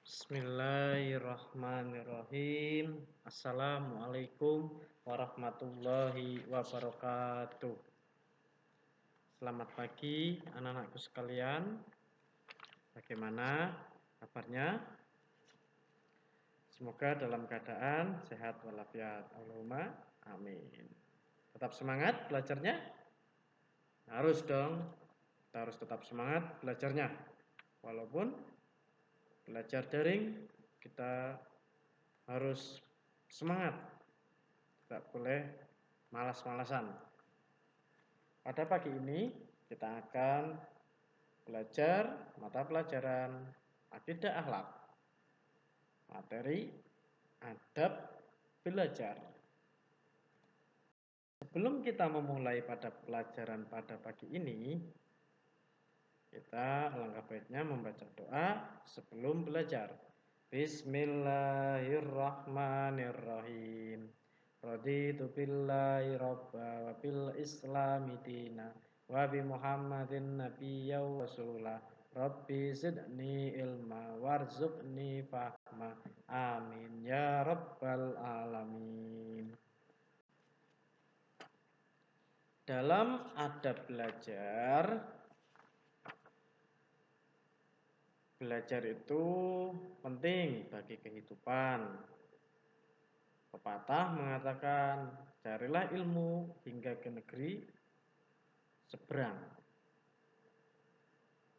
Bismillahirrahmanirrahim. Assalamualaikum warahmatullahi wabarakatuh. Selamat pagi anak-anakku sekalian. Bagaimana kabarnya? Semoga dalam keadaan sehat walafiat. Allahumma amin. Tetap semangat belajarnya? Harus dong. Kita harus tetap semangat belajarnya. Walaupun belajar daring, kita harus semangat, tidak boleh malas-malasan. Pada pagi ini kita akan belajar mata pelajaran akidah akhlak, materi adab belajar. Sebelum kita memulai pada pelajaran pada pagi ini, kita alangkah baiknya membaca doa sebelum belajar. Bismillahirrahmanirrahim. Raditu billahi robba wa bil islami dina wa bi muhammadin nabiyya wa rasulah. Rabbi zidni ilma warzuqni fahma. Amin ya rabbal alamin. Dalam adab belajar, belajar itu penting bagi kehidupan. Pepatah mengatakan, carilah ilmu hingga ke negeri seberang.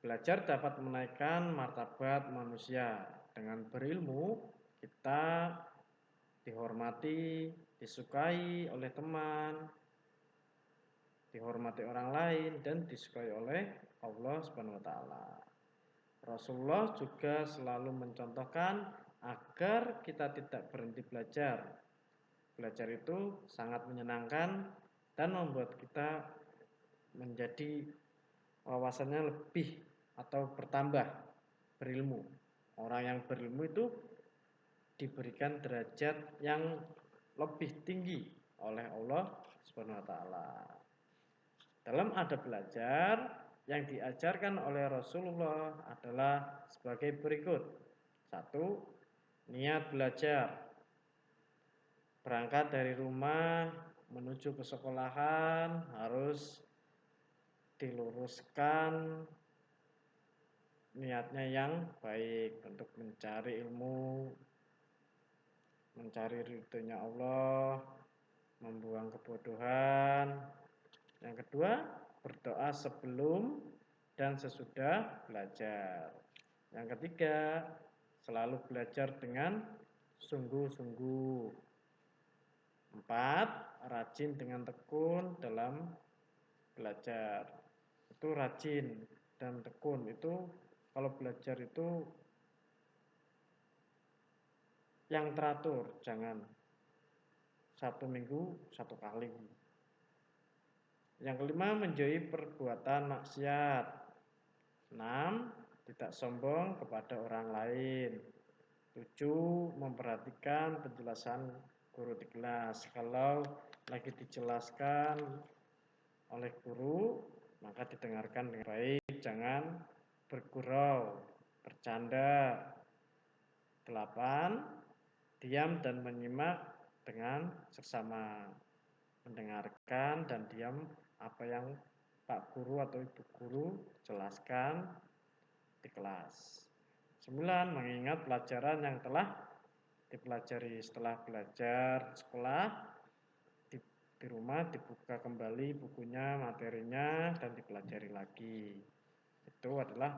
Belajar dapat menaikkan martabat manusia. Dengan berilmu, kita dihormati, disukai oleh teman, dihormati orang lain, dan disukai oleh Allah Subhanahu wa Ta'ala. Rasulullah juga selalu mencontohkan agar kita tidak berhenti belajar. Belajar itu sangat menyenangkan dan membuat kita menjadi wawasannya lebih atau bertambah berilmu. Orang yang berilmu itu diberikan derajat yang lebih tinggi oleh Allah Subhanahu wa Ta'ala. Dalam adab belajar, yang diajarkan oleh Rasulullah adalah sebagai berikut. 1. Niat belajar. Berangkat dari rumah menuju ke sekolahan harus diluruskan niatnya yang baik untuk mencari ilmu, mencari ridhonya Allah, membuang kebodohan. Yang kedua, berdoa sebelum dan sesudah belajar. Yang ketiga, selalu belajar dengan sungguh-sungguh. 4. Rajin dengan tekun dalam belajar. Itu rajin dan tekun. Itu kalau belajar itu yang teratur, jangan 1 minggu 1 kali. Yang kelima, menjauhi perbuatan maksiat. 6. Tidak sombong kepada orang lain. 7. Memperhatikan penjelasan guru di kelas. Kalau lagi dijelaskan oleh guru, maka didengarkan dengan baik, jangan bergurau, bercanda. 8. Diam dan menyimak dengan seksama. Mendengarkan dan diam apa yang Pak Guru atau Ibu Guru jelaskan di kelas. 9. Mengingat pelajaran yang telah dipelajari. Setelah belajar sekolah, di rumah dibuka kembali bukunya, materinya, dan dipelajari lagi. Itu adalah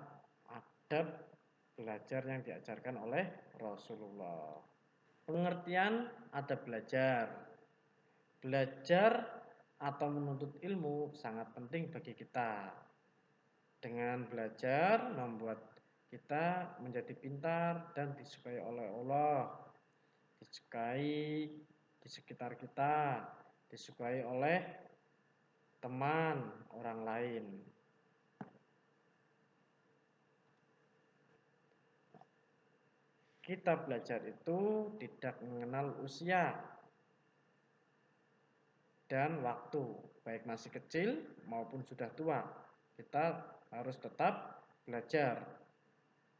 adab belajar yang diajarkan oleh Rasulullah. Pengertian adab belajar. Belajar atau menuntut ilmu sangat penting bagi kita. Dengan belajar membuat kita menjadi pintar dan disukai oleh Allah, disukai di sekitar kita, disukai oleh teman orang lain. Kita belajar itu tidak mengenal usia dan waktu, baik masih kecil maupun sudah tua. Kita harus tetap belajar.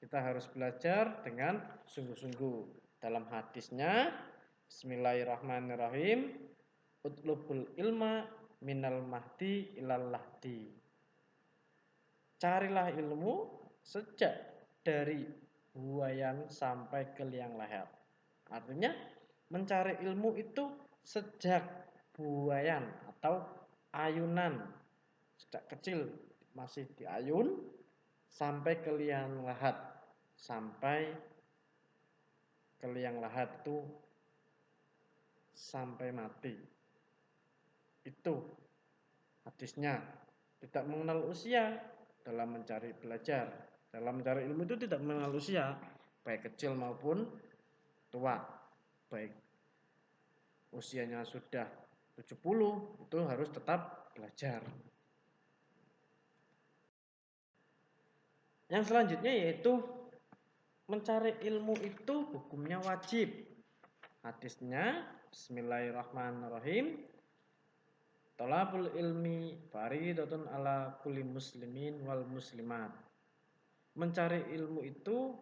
Kita harus belajar dengan sungguh-sungguh. Dalam hadisnya, Bismillahirrahmanirrahim, utlubul ilma minal mahdi ilal lahdi. Carilah ilmu sejak dari buayan sampai ke liang lahat. Artinya, mencari ilmu itu sejak buayan atau ayunan. Sejak kecil masih diayun sampai ke liang lahat. Sampai ke liang lahat itu sampai mati. Itu hadisnya. Tidak mengenal usia dalam mencari belajar. Dalam mencari ilmu itu tidak mengenal usia, baik kecil maupun tua. Baik usianya sudah 70, itu harus tetap belajar. Yang selanjutnya yaitu mencari ilmu itu hukumnya wajib. Hadisnya Bismillahirrahmanirrahim. Thalabul ilmi faridatun ala kulli muslimin wal muslimat. Mencari ilmu itu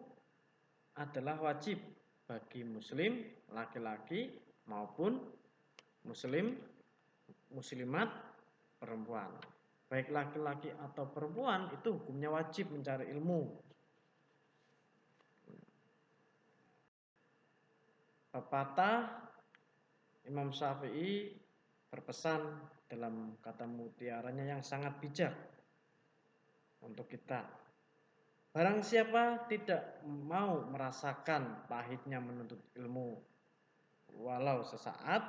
adalah wajib bagi muslim laki-laki maupun muslimat perempuan. Baik laki-laki atau perempuan itu hukumnya wajib mencari ilmu. Pepatah Imam Syafi'i berpesan dalam kata mutiaranya yang sangat bijak untuk kita. Barang siapa tidak mau merasakan pahitnya menuntut ilmu walau sesaat,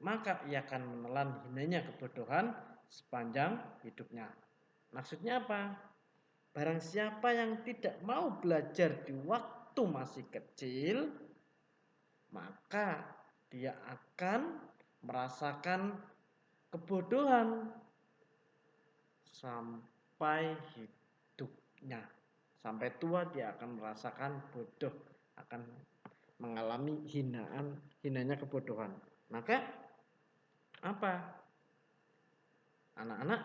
maka ia akan menelan hinanya kebodohan sepanjang hidupnya. Maksudnya apa? Barang siapa yang tidak mau belajar di waktu masih kecil, maka dia akan merasakan kebodohan sampai hidupnya. Sampai tua dia akan merasakan bodoh, akan mengalami hinanya kebodohan. Maka apa? Anak-anak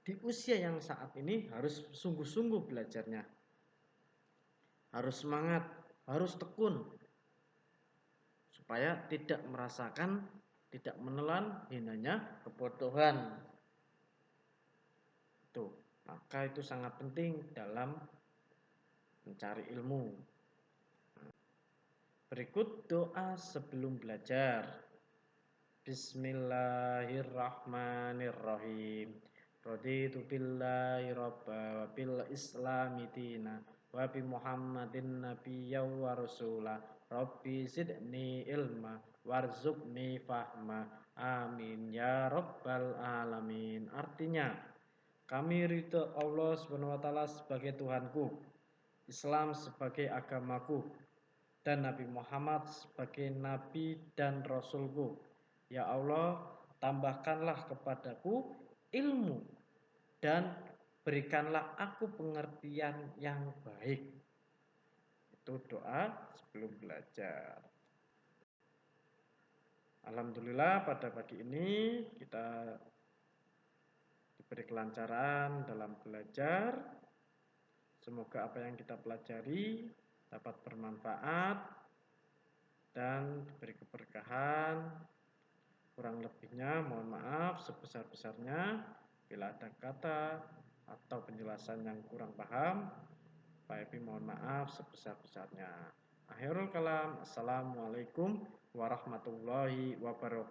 di usia yang saat ini harus sungguh-sungguh belajarnya. Harus semangat, harus tekun. Supaya tidak merasakan, tidak menelan hinanya kebodohan. Tuh, maka itu sangat penting dalam mencari ilmu. Berikut doa sebelum belajar. Bismillahirrahmanirrahim. Raditu billahi rabba wa bil islami dina wa bi Muhammadin nabiyya wa rasula. Rabbi zidni ilma warzuqni fahma. Amin ya rabbal alamin. Artinya, kami ridho Allah SWT sebagai Tuhanku, Islam sebagai agamaku, dan Nabi Muhammad sebagai Nabi dan Rasulku. Ya Allah, tambahkanlah kepadaku ilmu dan berikanlah aku pengertian yang baik. Itu doa sebelum belajar. Alhamdulillah pada pagi ini kita diberi kelancaran dalam belajar. Semoga apa yang kita pelajari dapat bermanfaat dan diberi keberkahan. Kurang lebihnya mohon maaf sebesar-besarnya bila ada kata atau penjelasan yang kurang paham. Pak Epi mohon maaf sebesar-besarnya. Akhirul kalam. Assalamualaikum warahmatullahi wabarakatuh.